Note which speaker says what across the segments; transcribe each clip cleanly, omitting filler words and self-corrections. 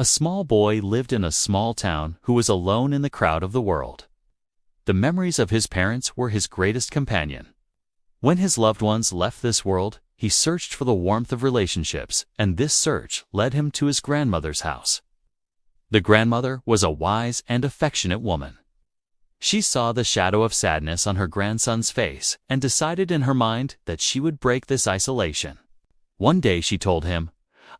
Speaker 1: A small boy lived in a small town who was alone in the crowd of the world. The memories of his parents were his greatest companion. When his loved ones left this world, he searched for the warmth of relationships, and this search led him to his grandmother's house. The grandmother was a wise and affectionate woman. She saw the shadow of sadness on her grandson's face and decided in her mind that she would break this isolation. One day she told him,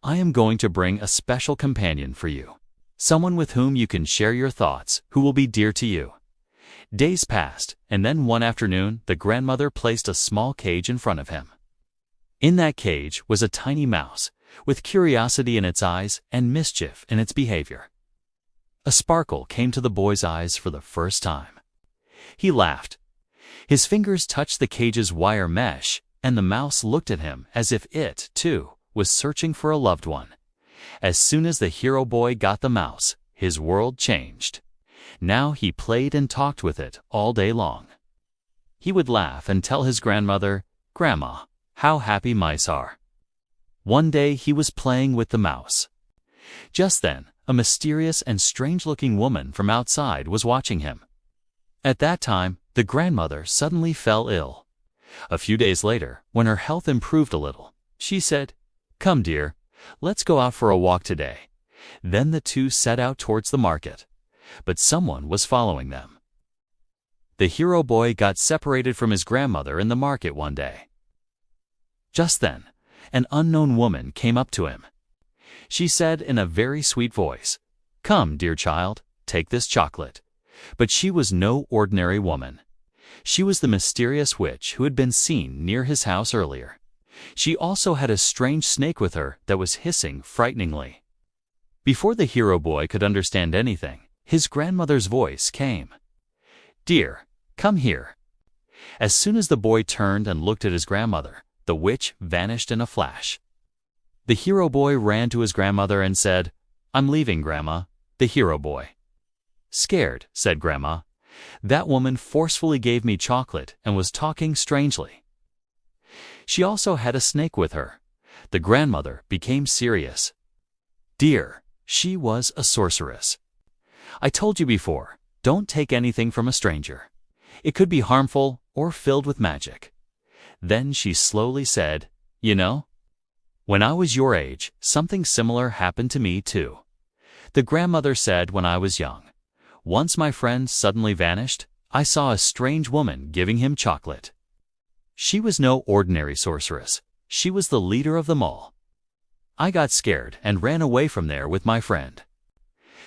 Speaker 1: "I am going to bring a special companion for you, someone with whom you can share your thoughts, who will be dear to you." Days passed, and then one afternoon the grandmother placed a small cage in front of him. In that cage was a tiny mouse, with curiosity in its eyes and mischief in its behavior. A sparkle came to the boy's eyes for the first time. He laughed. His fingers touched the cage's wire mesh, and the mouse looked at him as if it, too, was searching for a loved one. As soon as the hero boy got the mouse, his world changed. Now he played and talked with it all day long. He would laugh and tell his grandmother, "Grandma, how happy mice are." One day he was playing with the mouse. Just then, a mysterious and strange-looking woman from outside was watching him. At that time, the grandmother suddenly fell ill. A few days later, when her health improved a little, she said, "Come, dear, let's go out for a walk today." Then the two set out towards the market, but someone was following them. The hero boy got separated from his grandmother in the market one day. Just then, an unknown woman came up to him. She said in a very sweet voice, "Come, dear child, take this chocolate." But she was no ordinary woman. She was the mysterious witch who had been seen near his house earlier. She also had a strange snake with her that was hissing frighteningly. Before the hero boy could understand anything, his grandmother's voice came. "Dear, come here." As soon as the boy turned and looked at his grandmother, the witch vanished in a flash. The hero boy ran to his grandmother and said, "I'm leaving, Grandma." The hero boy. "Scared," said Grandma. "That woman forcefully gave me chocolate and was talking strangely. She also had a snake with her." The grandmother became serious. "Dear, she was a sorceress. I told you before, don't take anything from a stranger. It could be harmful or filled with magic." Then she slowly said, "You know, when I was your age, something similar happened to me too." The grandmother said, "When I was young, once my friend suddenly vanished. I saw a strange woman giving him chocolate. She was no ordinary sorceress. She was the leader of them all. I got scared and ran away from there with my friend.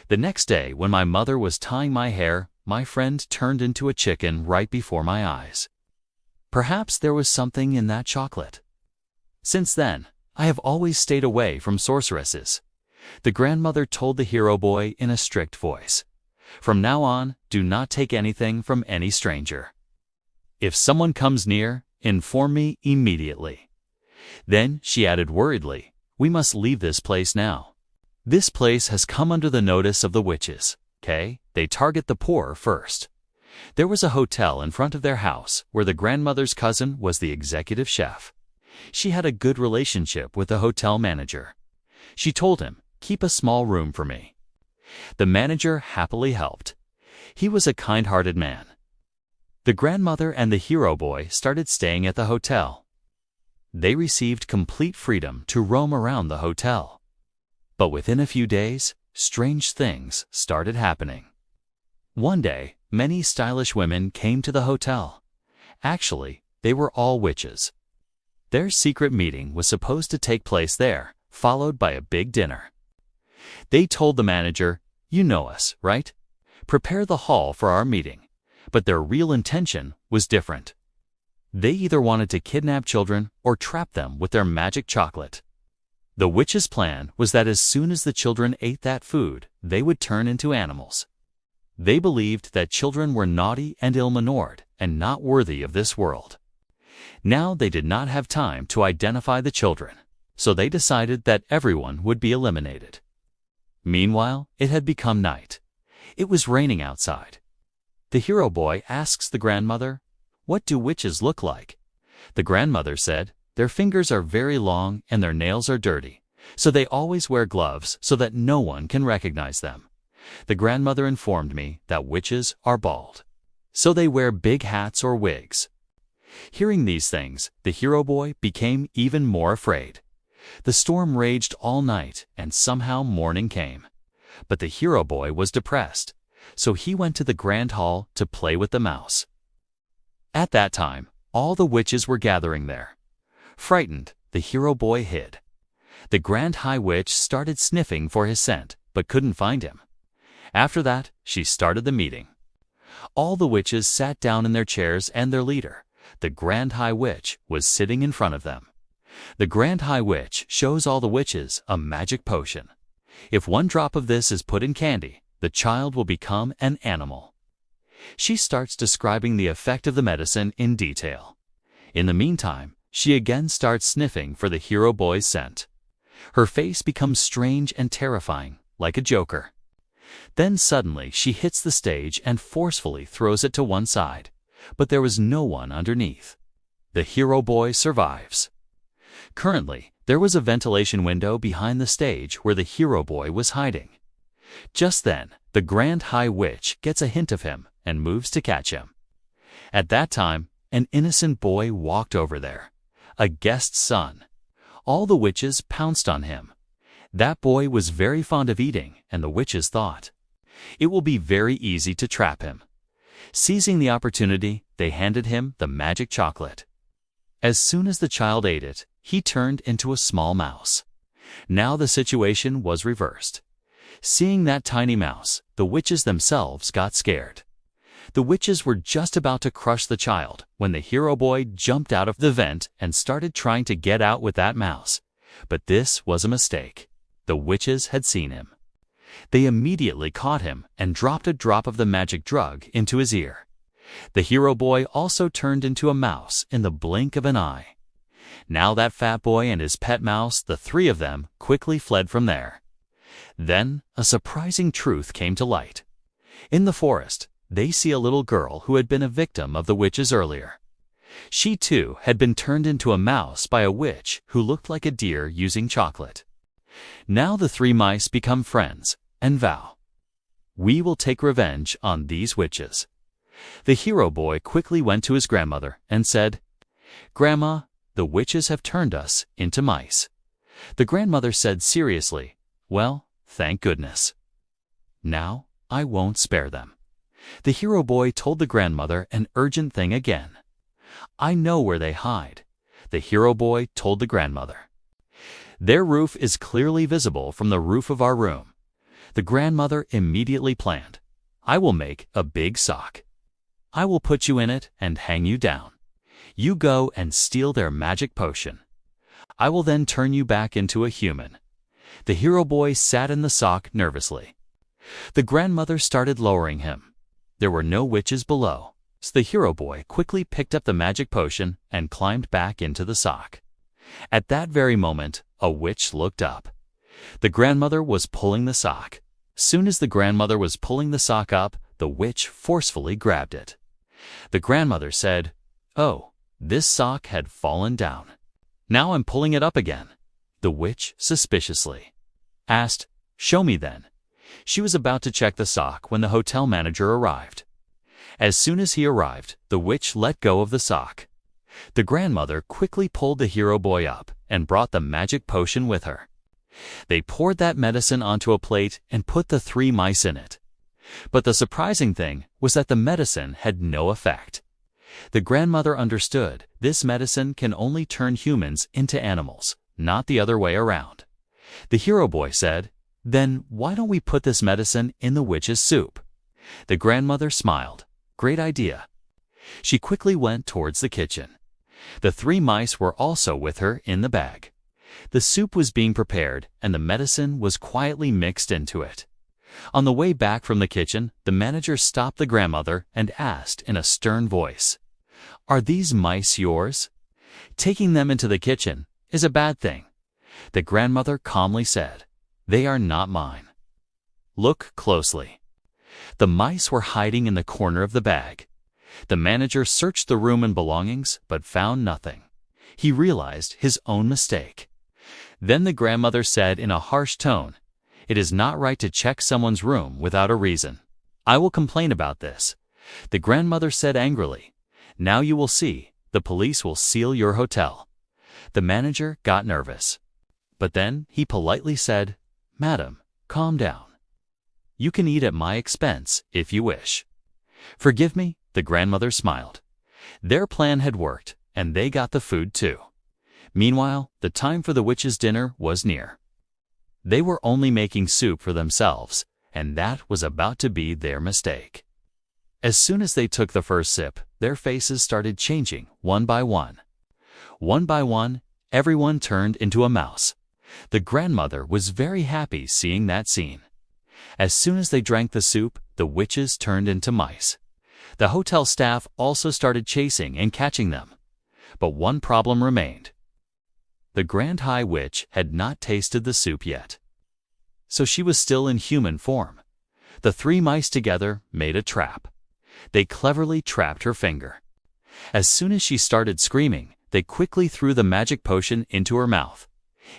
Speaker 1: The next day, when my mother was tying my hair, my friend turned into a chicken right before my eyes. Perhaps there was something in that chocolate. Since then, I have always stayed away from sorceresses." The grandmother told the hero boy in a strict voice, "From now on, do not take anything from any stranger. If someone comes near, inform me immediately." Then she added worriedly, "We must leave this place now. This place has come under the notice of the witches, okay? They target the poor first." There was a hotel in front of their house where the grandmother's cousin was the executive chef. She had a good relationship with the hotel manager. She told him, "Keep a small room for me." The manager happily helped. He was a kind-hearted man. The grandmother and the hero boy started staying at the hotel. They received complete freedom to roam around the hotel. But within a few days, strange things started happening. One day, many stylish women came to the hotel. Actually, they were all witches. Their secret meeting was supposed to take place there, followed by a big dinner. They told the manager, "You know us, right? Prepare the hall for our meeting." But their real intention was different. They either wanted to kidnap children or trap them with their magic chocolate. The witches' plan was that as soon as the children ate that food, they would turn into animals. They believed that children were naughty and ill-mannered and not worthy of this world. Now they did not have time to identify the children, so they decided that everyone would be eliminated. Meanwhile, it had become night. It was raining outside. The hero boy asks the grandmother, "What do witches look like?" The grandmother said, "Their fingers are very long and their nails are dirty. So they always wear gloves so that no one can recognize them. The grandmother informed me that witches are bald, so they wear big hats or wigs. Hearing these things, the hero boy became even more afraid. The storm raged all night, and somehow morning came. But the hero boy was depressed, so he went to the grand hall to play with the mouse. At that time, all the witches were gathering there. Frightened, the hero boy hid. The grand high witch started sniffing for his scent, but couldn't find him. After that, she started the meeting. All the witches sat down in their chairs, and their leader, the Grand High Witch, was sitting in front of them. The Grand High Witch shows all the witches a magic potion. If one drop of this is put in candy, the child will become an animal. She starts describing the effect of the medicine in detail. In the meantime, she again starts sniffing for the hero boy's scent. Her face becomes strange and terrifying, like a joker. Then suddenly she hits the stage and forcefully throws it to one side, but there was no one underneath. The hero boy survives. Currently, there was a ventilation window behind the stage where the hero boy was hiding. Just then, the Grand High Witch gets a hint of him and moves to catch him. At that time, an innocent boy walked over there, a guest's son. All the witches pounced on him. That boy was very fond of eating, and the witches thought it will be very easy to trap him. Seizing the opportunity, they handed him the magic chocolate. As soon as the child ate it, he turned into a small mouse. Now the situation was reversed. Seeing that tiny mouse, the witches themselves got scared. The witches were just about to crush the child when the hero boy jumped out of the vent and started trying to get out with that mouse. But this was a mistake. The witches had seen him. They immediately caught him and dropped a drop of the magic drug into his ear. The hero boy also turned into a mouse in the blink of an eye. Now that fat boy and his pet mouse, the three of them, quickly fled from there. Then a surprising truth came to light. In the forest, they see a little girl who had been a victim of the witches earlier. She too had been turned into a mouse by a witch who looked like a deer using chocolate. Now the three mice become friends and vow, "We will take revenge on these witches." The hero boy quickly went to his grandmother and said, "Grandma, the witches have turned us into mice." The grandmother said seriously, "Well, thank goodness. Now I won't spare them." The hero boy told the grandmother an urgent thing again. "I know where they hide," the hero boy told the grandmother. "Their roof is clearly visible from the roof of our room." The grandmother immediately planned, "I will make a big sock. I will put you in it and hang you down. You go and steal their magic potion. I will then turn you back into a human." The hero boy sat in the sock nervously. The grandmother started lowering him. There were no witches below, so the hero boy quickly picked up the magic potion and climbed back into the sock. At that very moment, a witch looked up. The grandmother was pulling the sock. Soon as the grandmother was pulling the sock up, the witch forcefully grabbed it. The grandmother said, "Oh, this sock had fallen down. Now I'm pulling it up again." The witch suspiciously asked, "Show me then." She was about to check the sock when the hotel manager arrived. As soon as he arrived, the witch let go of the sock. The grandmother quickly pulled the hero boy up and brought the magic potion with her. They poured that medicine onto a plate and put the three mice in it. But the surprising thing was that the medicine had no effect. The grandmother understood this medicine can only turn humans into animals, not the other way around. The hero boy said, "Then why don't we put this medicine in the witch's soup?" The grandmother smiled. "Great idea." She quickly went towards the kitchen. The three mice were also with her in the bag. The soup was being prepared, and the medicine was quietly mixed into it. On the way back from the kitchen, the manager stopped the grandmother and asked in a stern voice, "Are these mice yours? Taking them into the kitchen is a bad thing." The grandmother calmly said, "They are not mine. Look closely." The mice were hiding in the corner of the bag. The manager searched the room and belongings, but found nothing. He realized his own mistake. Then the grandmother said in a harsh tone, "It is not right to check someone's room without a reason. I will complain about this." The grandmother said angrily, "Now you will see, the police will seal your hotel." The manager got nervous. But then he politely said, "Madam, calm down. You can eat at my expense if you wish." "Forgive me," the grandmother smiled. Their plan had worked, and they got the food too. Meanwhile, the time for the witch's dinner was near. They were only making soup for themselves, and that was about to be their mistake. As soon as they took the first sip, their faces started changing one by one. One by one, everyone turned into a mouse. The grandmother was very happy seeing that scene. As soon as they drank the soup, the witches turned into mice. The hotel staff also started chasing and catching them. But one problem remained. The Grand High Witch had not tasted the soup yet. So she was still in human form. The three mice together made a trap. They cleverly trapped her finger. As soon as she started screaming, they quickly threw the magic potion into her mouth.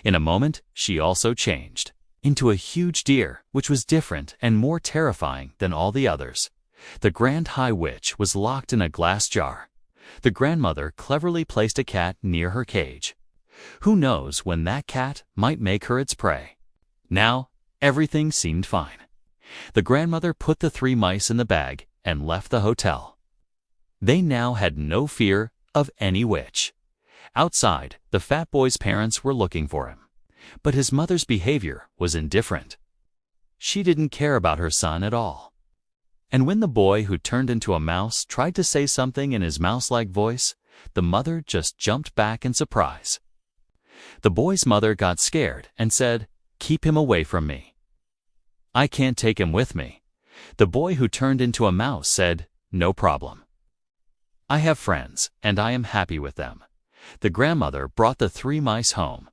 Speaker 1: In a moment, she also changed into a huge deer, which was different and more terrifying than all the others. The Grand High Witch was locked in a glass jar. The grandmother cleverly placed a cat near her cage. Who knows when that cat might make her its prey? Now, everything seemed fine. The grandmother put the three mice in the bag and left the hotel. They now had no fear of any witch. Outside, the fat boy's parents were looking for him. But his mother's behavior was indifferent. She didn't care about her son at all. And when the boy who turned into a mouse tried to say something in his mouse-like voice, the mother just jumped back in surprise. The boy's mother got scared and said, "Keep him away from me. I can't take him with me." The boy who turned into a mouse said, "No problem. I have friends, and I am happy with them." The grandmother brought the three mice home.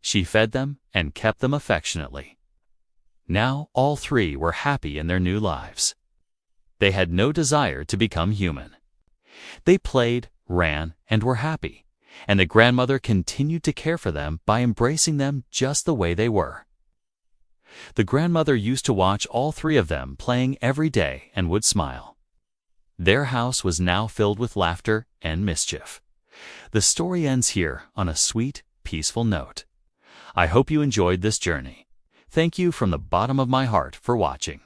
Speaker 1: She fed them and kept them affectionately. Now all three were happy in their new lives. They had no desire to become human. They played, ran, and were happy, and the grandmother continued to care for them by embracing them just the way they were. The grandmother used to watch all three of them playing every day and would smile. Their house was now filled with laughter and mischief. The story ends here on a sweet, peaceful note. I hope you enjoyed this journey. Thank you from the bottom of my heart for watching.